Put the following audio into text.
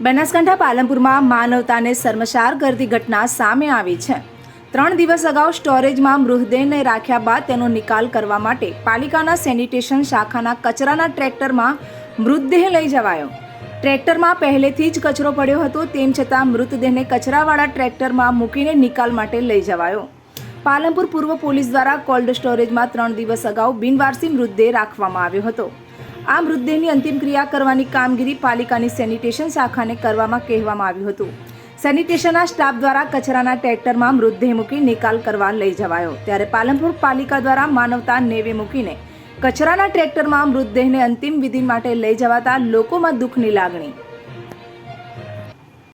બનાસકાંઠા પાલનપુરમાં માનવતાને શર્મસાર કરતી ઘટના સામે આવી છે। 3 દિવસ અગાઉ સ્ટોરેજમાં મૃતદેહને રાખ્યા બાદ તેનો નિકાલ કરવા માટે પાલિકાના સેનિટેશન શાખાના કચરાના ટ્રેક્ટરમાં મૃતદેહ લઈ જવાયો। ટ્રેક્ટરમાં પહેલેથી જ કચરો પડ્યો હતો, તેમ છતાં મૃતદેહને કચરાવાળા ટ્રેક્ટરમાં મૂકીને નિકાલ માટે લઈ જવાયો। પાલનપુર પૂર્વ પોલીસ દ્વારા કોલ્ડ સ્ટોરેજમાં 3 દિવસ અગાઉ બિનવારસી મૃતદેહ રાખવામાં આવ્યો હતો। આ મૃતદેહની અંતિમ ક્રિયા કરવાની કામગીરી પાલિકાની સેનિટેશન શાખાને કરવામાં કહેવામાં આવ્યું હતું। સેનિટેશનના સ્ટાફ દ્વારા કચરાના ટ્રેક્ટરમાં મૃતદેહ મૂકી નિકાલ કરવા લઈ જવાયો, ત્યારે પાલનપુર પાલિકા દ્વારા માનવતા નેવે મૂકીને કચરાના ટ્રેક્ટરમાં મૃતદેહને અંતિમ વિધિ માટે લઈ જવાતા લોકોમાં દુઃખની લાગણી।